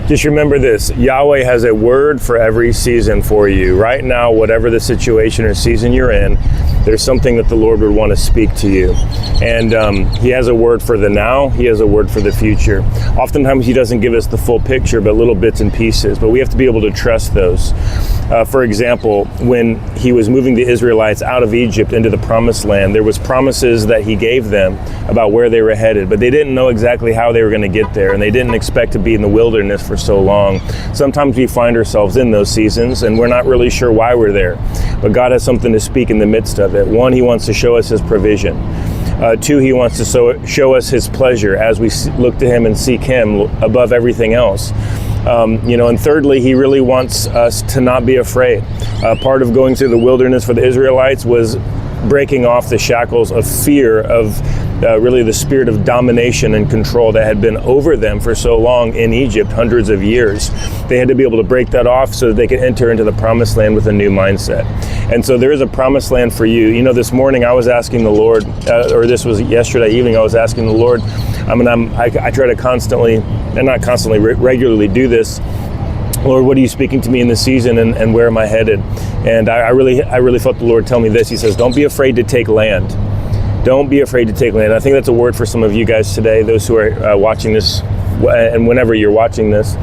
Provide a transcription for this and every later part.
Just remember this, Yahweh has a word for every season for you. Right now, whatever the situation or season you're in, there's something that the Lord would want to speak to you. And he has a word for the now, he has a word for the future. Oftentimes he doesn't give us the full picture, but little bits and pieces, but we have to be able to trust those. For example, when he was moving the Israelites out of Egypt into the promised land, there was promises that he gave them about where they were headed, but they didn't know exactly how they were going to get there, and they didn't expect to be in the wilderness for so long. Sometimes we find ourselves in those seasons and we're not really sure why we're there, but God has something to speak in the midst of it. One, he wants to show us his provision. Two, he wants to show us his pleasure as we look to him and seek him above everything else. And thirdly, he really wants us to not be afraid. Part of going through the wilderness for the Israelites was breaking off the shackles of fear, of really the spirit of domination and control that had been over them for so long in Egypt, hundreds of years. They had to be able to break that off so that they could enter into the promised land with a new mindset. And so there is a promised land for you. You know, this morning I was asking the Lord, or this was yesterday evening, I was asking the Lord, I try to constantly, and not constantly, regularly do this. Lord, what are you speaking to me in this season, and where am I headed? And I really felt the Lord tell me this. He says, don't be afraid to take land. Don't be afraid to take land. I think that's a word for some of you guys today, those who are watching this, and whenever you're watching this,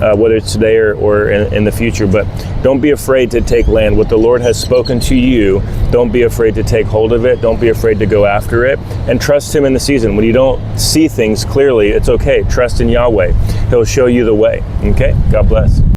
whether it's today or in the future. But don't be afraid to take land. What the Lord has spoken to you, don't be afraid to take hold of it. Don't be afraid to go after it. And trust him in the season. When you don't see things clearly, it's okay. Trust in Yahweh. He'll show you the way. Okay? God bless.